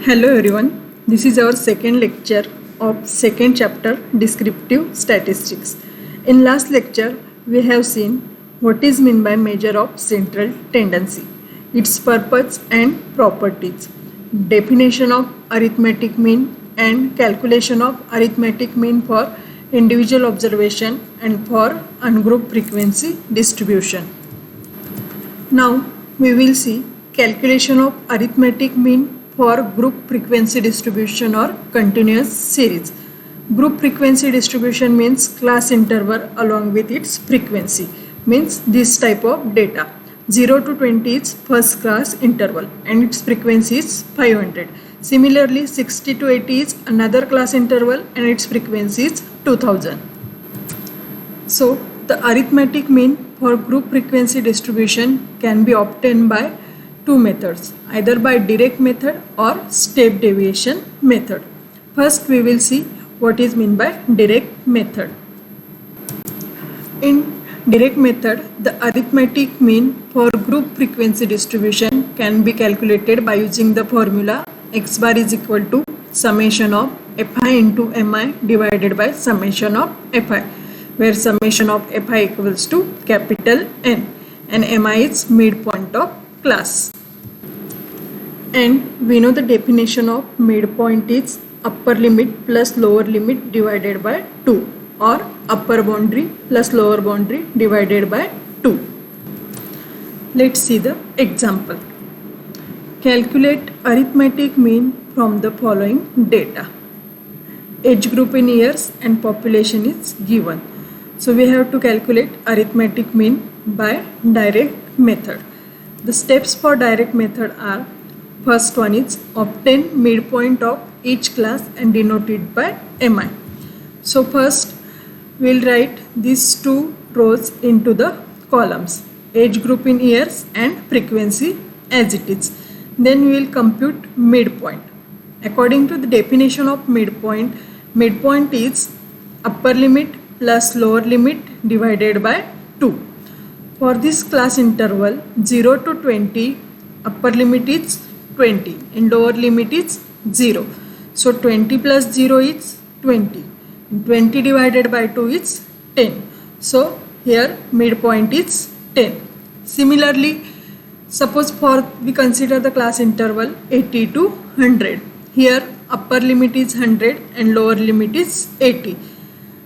Hello everyone, this is our second lecture of second chapter descriptive statistics. In last lecture we have seen what is meant by measure of central tendency, its purpose and properties, definition of arithmetic mean and calculation of arithmetic mean for individual observation and for ungrouped frequency distribution. Now we will see calculation of arithmetic mean for group frequency distribution or continuous series. Group frequency distribution means class interval along with its frequency, means this type of data. 0 to 20 is first class interval and its frequency is 500. Similarly, 60 to 80 is another class interval and its frequency is 2000. So, the arithmetic mean for group frequency distribution can be obtained by two methods, either by direct method or step deviation method. First we will see what is meant by direct method. In direct method, the arithmetic mean for group frequency distribution can be calculated by using the formula x bar is equal to summation of fi into mi divided by summation of fi, where summation of fi equals to capital N and mi is midpoint of class. And we know the definition of midpoint is upper limit plus lower limit divided by 2 or upper boundary plus lower boundary divided by 2. Let's see the example. Calculate arithmetic mean from the following data. Age group in years and population is given. So we have to calculate arithmetic mean by direct method. The steps for direct method are: first one is obtain midpoint of each class and denote it by mi. So first we'll write these two rows into the columns, age group in years and frequency as it is. Then we will compute midpoint. According to the definition of midpoint, midpoint is upper limit plus lower limit divided by 2. For this class interval 0 to 20, upper limit is 20 and lower limit is 0. So 20 plus 0 is 20. 20 divided by 2 is 10. So here midpoint is 10. Similarly, suppose we consider the class interval 80 to 100. Here upper limit is 100 and lower limit is 80.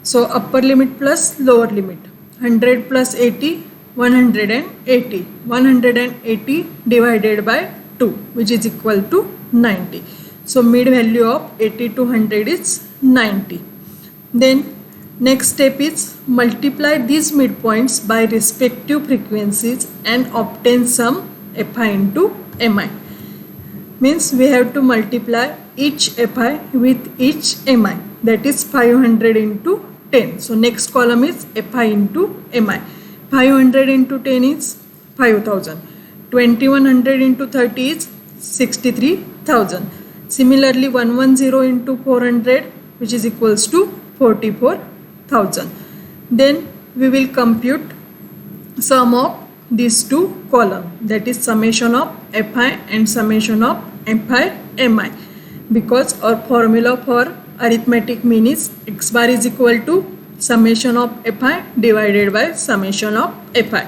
So upper limit plus lower limit, 100 plus 80, 180. 180 divided by 2, which is equal to 90. So mid value of 80 to 100 is 90. Then next step is multiply these midpoints by respective frequencies and obtain sum fi into mi. Means we have to multiply each fi with each mi, that is 500 into 10. So next column is fi into mi. 500 into 10 is 5000. 2100 into 30 is 63,000. Similarly 110 into 400, which is equals to 44,000. Then we will compute sum of these two columns, that is summation of fi and summation of fi mi, because our formula for arithmetic mean is x bar is equal to summation of fi divided by summation of fi.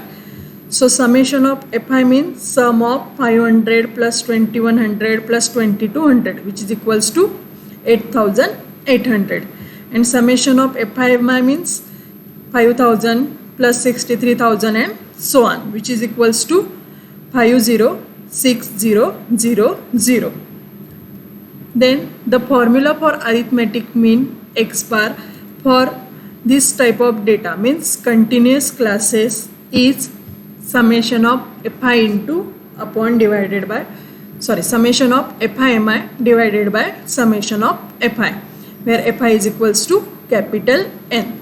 So summation of fi means sum of 500 plus 2100 plus 2200, which is equals to 8800, and summation of fi mi means 5000 plus 63,000 and so on, which is equals to 506000. Then the formula for arithmetic mean x bar for this type of data, means continuous classes, is summation of fi into upon divided by summation of fi mi divided by summation of fi, where fi is equals to capital N.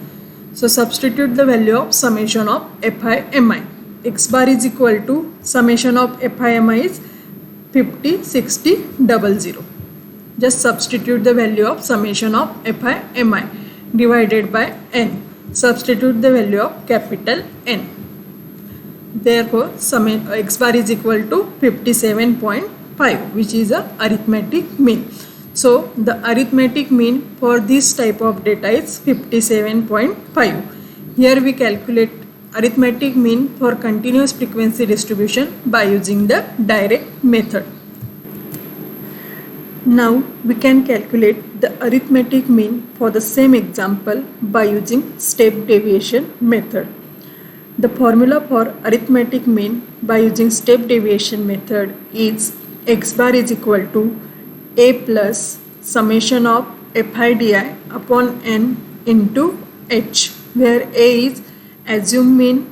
So substitute the value of summation of fi mi. X bar is equal to summation of fi mi is 50 60 00. Just substitute the value of summation of fi mi divided by n. Substitute the value of capital N. Therefore, x bar is equal to 57.5. 5, which is a arithmetic mean. So the arithmetic mean for this type of data is 57.5. Here we calculate arithmetic mean for continuous frequency distribution by using the direct method. Now we can calculate the arithmetic mean for the same example by using step deviation method. The formula for arithmetic mean by using step deviation method is x bar is equal to a plus summation of fi di upon n into h, where a is assumed mean,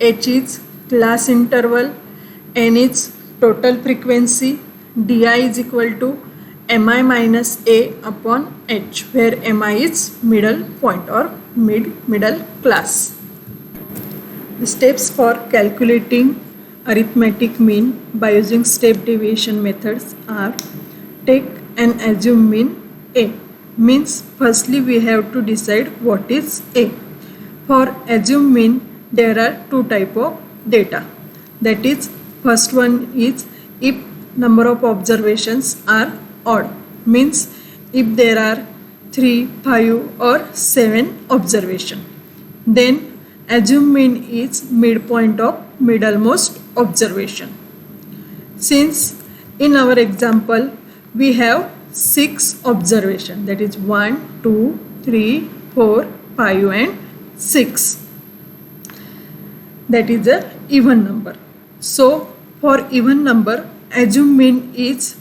h is class interval, n is total frequency, di is equal to mi minus a upon h, where mi is middle point or middle class. The steps for calculating arithmetic mean by using step deviation methods are: take an assumed mean a. Means firstly we have to decide what is a. For assumed mean there are two type of data. That is, first one is if number of observations are odd. Means if there are 3, 5 or 7 observation. Then assumed mean is midpoint of middlemost observation. Since in our example we have 6 observation, that is 1, 2, 3, 4, 5 and 6. That is a even number. So for even number, assumed mean is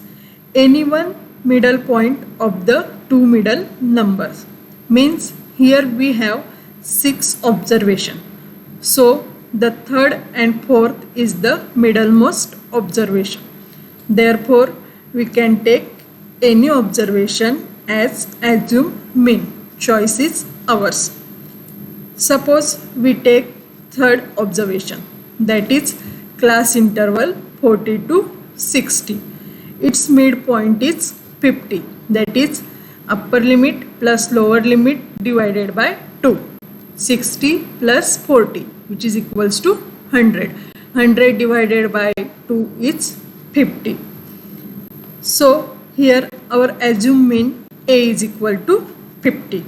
any one middle point of the two middle numbers. Means here we have 6 observation. So the third and fourth is the middlemost observation. Therefore we can take any observation as assumed mean. Choice is ours. Suppose we take third observation, that is class interval 40 to 60. Its midpoint is 50, that is upper limit plus lower limit divided by 2. 60 plus 40, which is equals to 100. 100 divided by 2 is 50. So here our assumed mean a is equal to 50.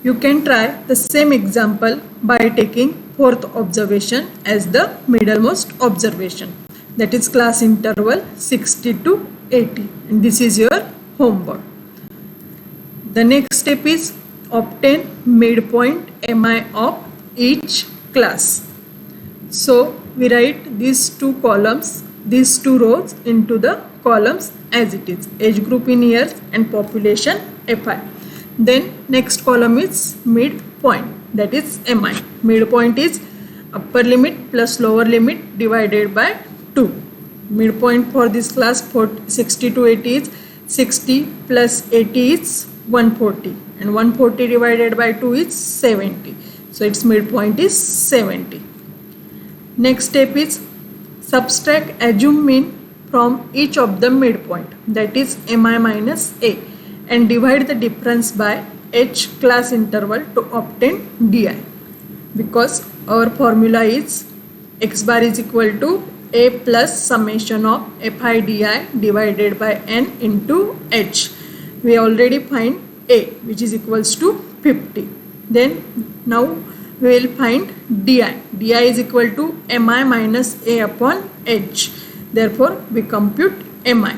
You can try the same example by taking fourth observation as the middlemost observation, that is class interval 60 to 80, and this is your homework. The next step is obtain midpoint mi of each class. So we write these two columns, these two rows into the columns as it is: age group in years and population fi. Then next column is midpoint, that is mi. Midpoint is upper limit plus lower limit divided by 2. Midpoint for this class 60 to 80 is 60 plus 80 is 140, and 140 divided by 2 is 70. So its midpoint is 70. Next step is subtract assumed mean from each of the midpoint, that is mi minus a, and divide the difference by h class interval to obtain di. Because our formula is x bar is equal to a plus summation of fi di divided by n into h. We already find a, which is equals to 50. Then now we will find di. Di is equal to mi minus a upon h. Therefore we compute mi,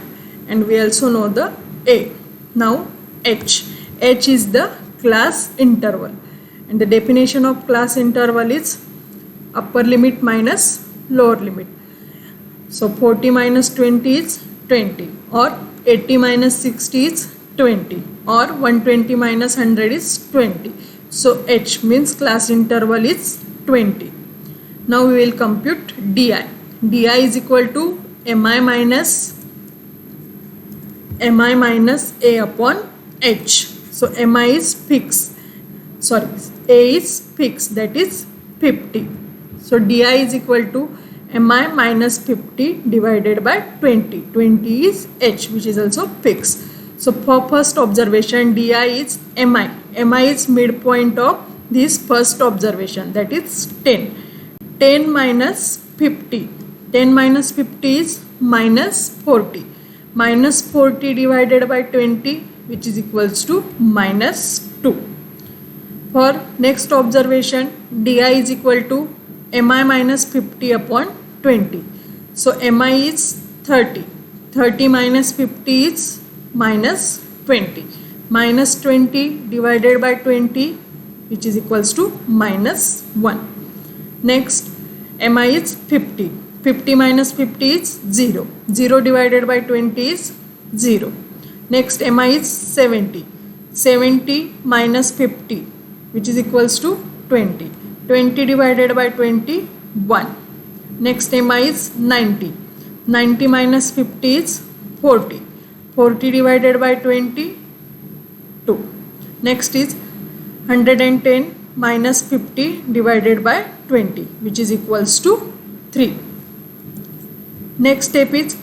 and we also know the a. Now h. H is the class interval, and the definition of class interval is upper limit minus lower limit. So 40 minus 20 is 20, or 80 minus 60 is 20, or 120 minus 100 is 20. So h means class interval is 20. Now we will compute di. Di is equal to mi minus a upon h. So mi is fixed. Sorry, a is fixed, that is 50. So di is equal to mi minus 50 divided by 20. 20 is h, which is also fixed. So for first observation di is mi. Mi is midpoint of this first observation, that is 10. 10 minus 50. 10 minus 50 is minus 40. Minus 40 divided by 20, which is equals to minus 2. For next observation, di is equal to mi minus 50 upon 20. So mi is 30. 30 minus 50 is minus 20. Minus 20 divided by 20, which is equals to minus 1. Next, mi is 50. 50 minus 50 is 0. 0 divided by 20 is 0. Next, mi is 70. 70 minus 50, which is equals to 20. 20 divided by 20, 1. Next, mi is 90. 90 minus 50 is 40. 40 divided by 20, 2. Next is 110 minus 50 divided by 20, which is equals to 3. Next step is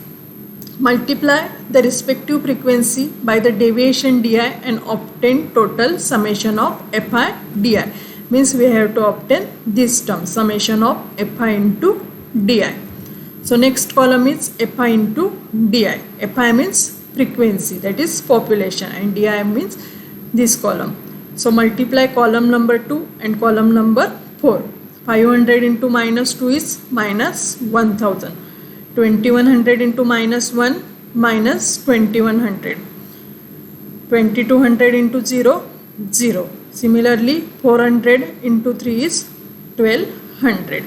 multiply the respective frequency by the deviation di and obtain total summation of fi di. Means we have to obtain this term, summation of fi into di. So next column is fi into di. Fi means frequency, that is population, and di means this column. So multiply column number 2 and column number 4. 500 into minus 2 is minus 1000. 2100 into minus 1, minus 2100. 2200 into 0, 0. Similarly, 400 into 3 is 1200.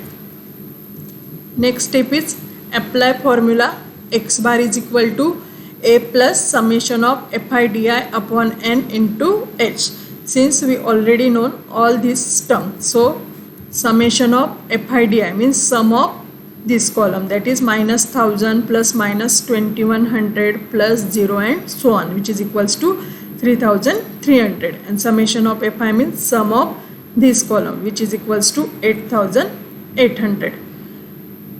Next step is apply formula x bar is equal to a plus summation of fi di upon n into h. Since we already know all these terms, so summation of fi di means sum of this column, that is minus 1000 plus minus 2100 plus 0 and so on, which is equals to 3300, and summation of fi means sum of this column, which is equals to 8800.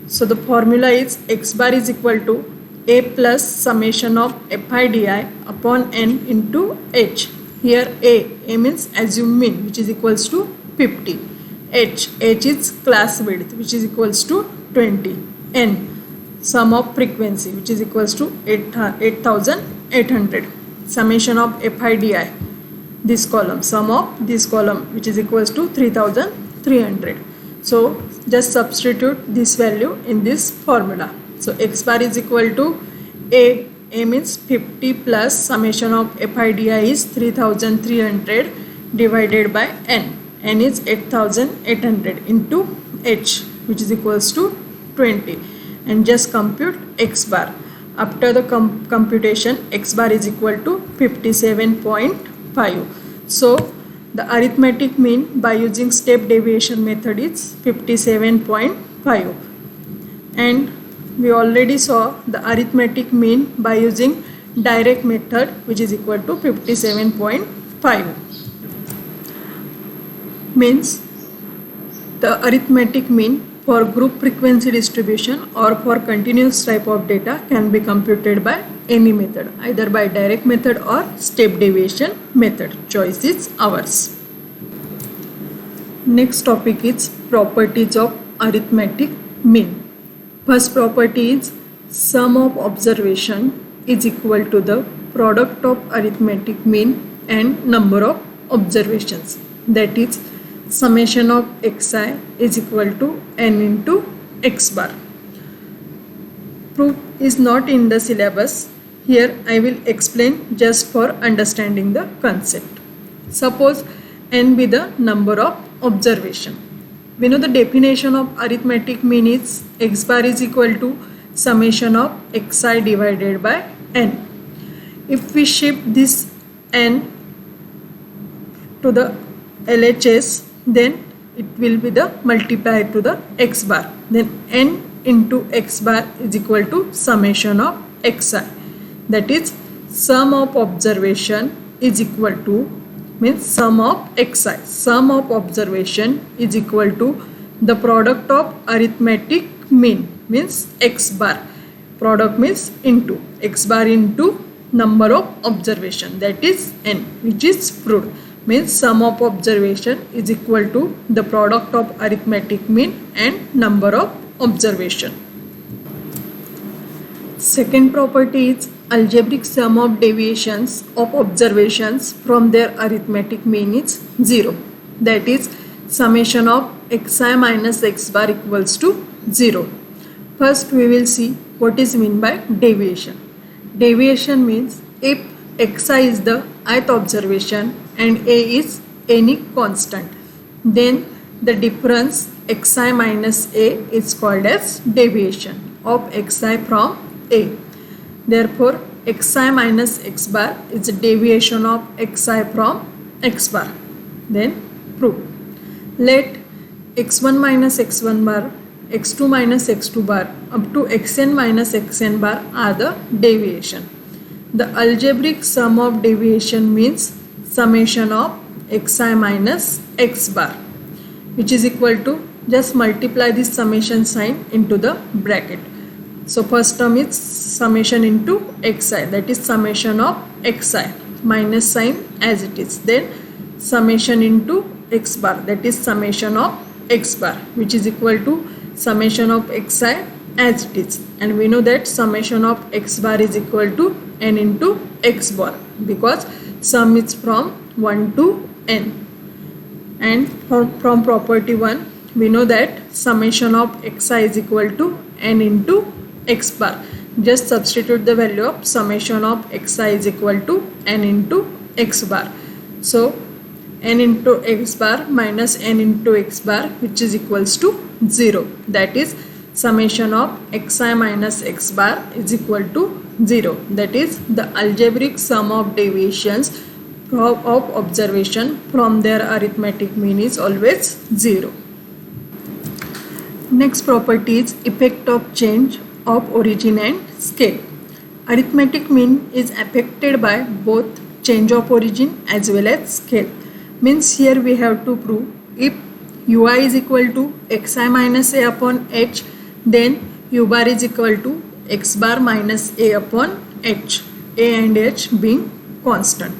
So the formula is x bar is equal to a plus summation of fi di upon n into h. Here a means assume mean, which is equals to 50. H is class width, which is equals to 20. N sum of frequency, which is equals to 8800. Summation of fi di, this column, sum of this column, which is equals to 3300. So just substitute this value in this formula. So x bar is equal to a means 50 plus summation of fi di is 3300 divided by n. N is 8800 into h, which is equals to 20, and just compute x bar. After the computation, x bar is equal to 57.5. So the arithmetic mean by using step deviation method is 57.5, and we already saw the arithmetic mean by using direct method, which is equal to 57.5. Means the arithmetic mean for group frequency distribution or for continuous type of data can be computed by any method, either by direct method or step deviation method. Choice is ours. Next topic is properties of arithmetic mean. First property is sum of observation is equal to the product of arithmetic mean and number of observations, that is summation of xi is equal to n into x bar. Proof is not in the syllabus. Here I will explain just for understanding the concept. Suppose n be the number of observation. We know the definition of arithmetic mean is x bar is equal to summation of xi divided by n. If we shift this n to the LHS, then it will be the multiplier to the x bar. Then n into x bar is equal to summation of xi. That is sum of observation is equal to means sum of xi. Sum of observation is equal to the product of arithmetic mean means x bar. Product means into x bar into number of observation, that is n, which is proved. Means sum of observation is equal to the product of arithmetic mean and number of observation. Second property is algebraic sum of deviations of observations from their arithmetic mean is 0. That is summation of xi minus x bar equals to 0. First we will see what is meant by deviation. Deviation means if xi is the ith observation and a is any constant, then the difference xi minus a is called as deviation of xi from a. Therefore, xi minus x bar is a deviation of xi from x bar. Then prove. Let x1 minus x1 bar, x2 minus x2 bar up to xn minus xn bar are the deviation. The algebraic sum of deviation means summation of xi minus x bar, which is equal to, just multiply this summation sign into the bracket. So first term is summation into xi, that is summation of xi, minus sign as it is. Then summation into x bar, that is summation of x bar, which is equal to summation of xi as it is. And we know that summation of x bar is equal to n into x bar, because sum is from 1 to n. And from property 1 we know that summation of xi is equal to n into x bar. Just substitute the value of summation of xi is equal to n into x bar. So n into x bar minus n into x bar, which is equals to 0. That is summation of xi minus x bar is equal to 0. That is the algebraic sum of deviations of observation from their arithmetic mean is always 0. Next property is effect of change of origin and scale. Arithmetic mean is affected by both change of origin as well as scale. Means here we have to prove if ui is equal to xi minus a upon h, then u bar is equal to x bar minus a upon h, a and h being constant.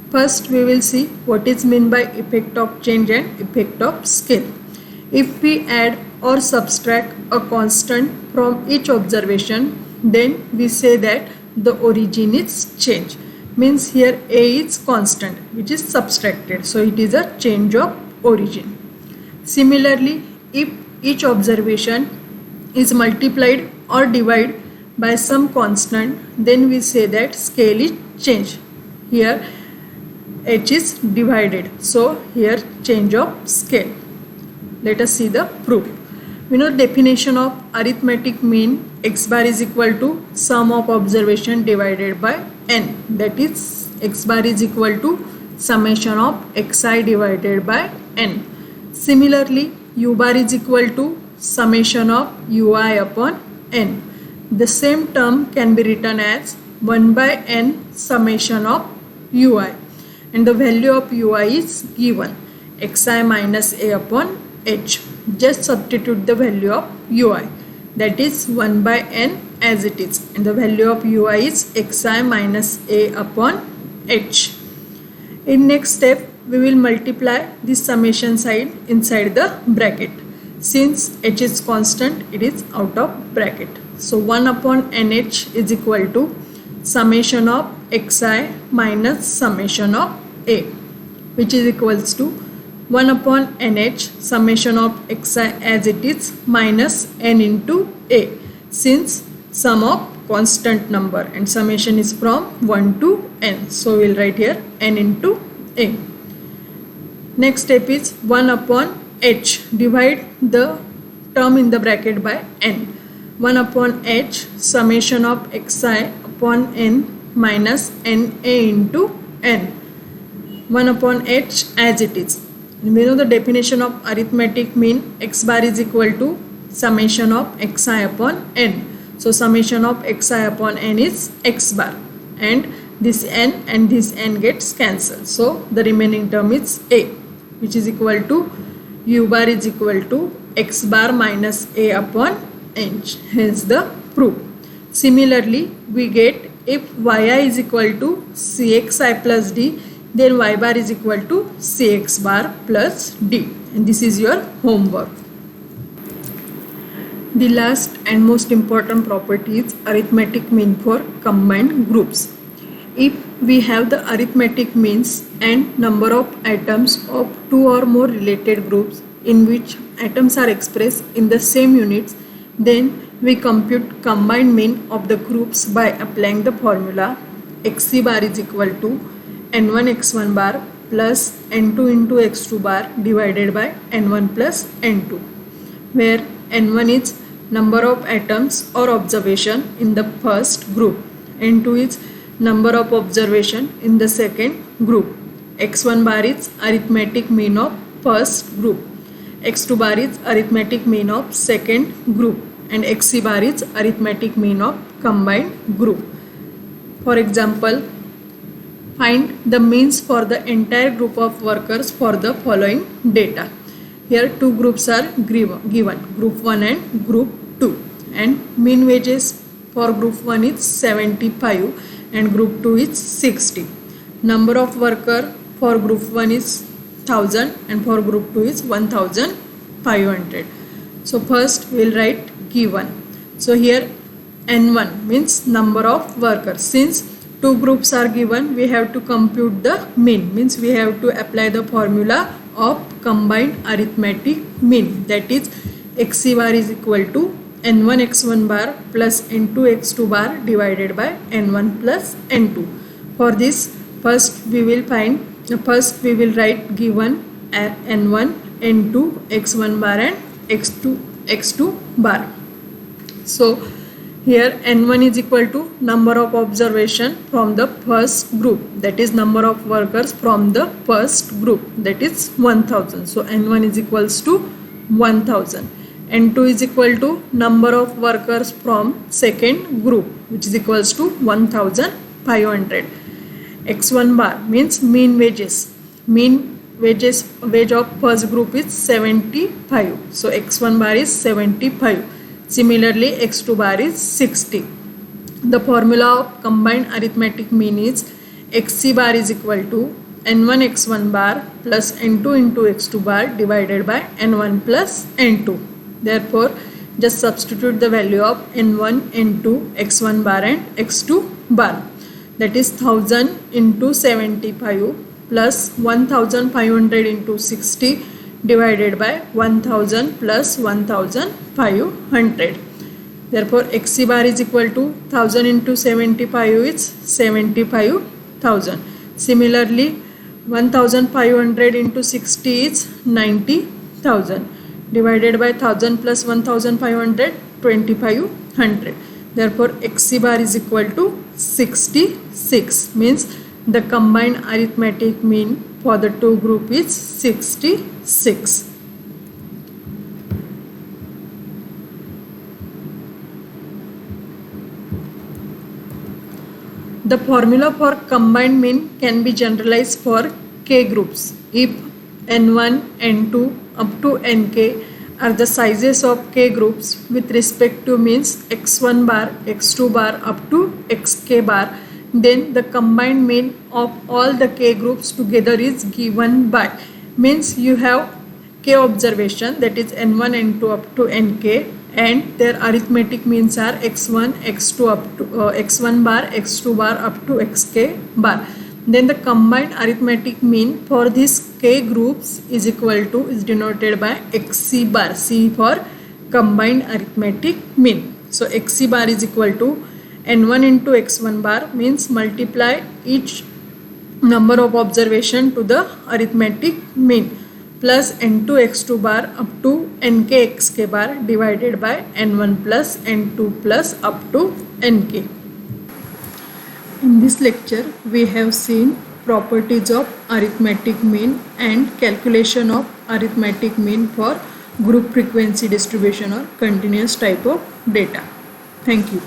First we will see what is meant by effect of change and effect of scale. If we add or subtract a constant from each observation, then we say that the origin is changed. Means here a is constant which is subtracted, so it is a change of origin. Similarly, if each observation is multiplied or divided by some constant, then we say that scale is changed. Here h is divided, so here change of scale. Let us see the proof. We know definition of arithmetic mean x bar is equal to sum of observation divided by n, that is x bar is equal to summation of xi divided by n. Similarly, u bar is equal to summation of ui upon n. The same term can be written as 1 by n summation of ui, and the value of ui is given xi minus a upon h. Just substitute the value of ui, that is 1 by n as it is, and the value of ui is xi minus a upon h. In next step we will multiply this summation sign inside the bracket. Since h is constant, it is out of bracket. So 1 upon nh is equal to summation of xi minus summation of a, which is equals to 1 upon nh summation of xi as it is minus n into a, since sum of constant number and summation is from 1 to n. So we will write here n into a. Next step is 1 upon h. Divide the term in the bracket by n. 1 upon h summation of xi upon n minus na into n. 1 upon h as it is. We know the definition of arithmetic mean x bar is equal to summation of xi upon n. So summation of xi upon n is x bar, and this n and this n gets cancelled. So the remaining term is a, which is equal to u bar is equal to x bar minus a upon n. Hence the proof. Similarly, we get if yi is equal to cxi plus d, then y bar is equal to cx bar plus d, and this is your homework. The last and most important property is arithmetic mean for combined groups. If we have the arithmetic means and number of atoms of two or more related groups in which atoms are expressed in the same units, then we compute combined mean of the groups by applying the formula xc bar is equal to n1 x1 bar plus n2 into x2 bar divided by n1 plus n2, where n1 is number of atoms or observation in the first group, n2 is number of observation in the second group, x1 bar is arithmetic mean of first group, x2 bar is arithmetic mean of second group, and xc bar is arithmetic mean of combined group. For example, find the means for the entire group of workers for the following data. Here two groups are given, group 1 and group 2, and mean wages for group 1 is 75 and group 2 is 60. Number of worker for group 1 is 1000 and for group 2 is 1500. So first we will write given. So here n1 means number of workers. Since two groups are given, we have to compute the mean, means we have to apply the formula of combined arithmetic mean, that is xc bar is equal to n1 x1 bar plus n2 x2 bar divided by n1 plus n2. For this, first we will write given n1, n2, x1 bar and x2 bar. So here n1 is equal to number of observation from the first group, that is number of workers from the first group, that is 1000. So n1 is equals to 1000. n2 is equal to number of workers from second group, which is equals to 1500. x1 bar means mean wages. Wage of first group is 75. So x1 bar is 75. Similarly, x2 bar is 60. The formula of combined arithmetic mean is xc bar is equal to n1 x1 bar plus n2 into x2 bar divided by n1 plus n2. Therefore, just substitute the value of n1, n2, x1 bar and x2 bar. That is 1000 into 75 plus 1500 into 60 divided by 1000 plus 1500. Therefore, xc bar is equal to 1000 into 75 is 75,000. Similarly, 1500 into 60 is 90,000 divided by 1000 plus 1500, 2500. Therefore, xc bar is equal to 66, means the combined arithmetic mean for the two group is 66. The formula for combined mean can be generalized for k groups if n1, n2 up to nk are the sizes of k groups with respect to means x1 bar, x2 bar up to xk bar. Then the combined mean of all the k groups together is given by, means you have k observation, that is n1, n2 up to nk, and their arithmetic means are x1, x2 up to x1 bar, x2 bar up to xk bar. Then the combined arithmetic mean for these k groups is denoted by xc bar, c for combined arithmetic mean. So xc bar is equal to n1 into x1 bar, means multiply each number of observation to the arithmetic mean, plus n2 x2 bar up to nk xk bar divided by n1 plus n2 plus up to nk. In this lecture, we have seen properties of arithmetic mean and calculation of arithmetic mean for group frequency distribution or continuous type of data. Thank you.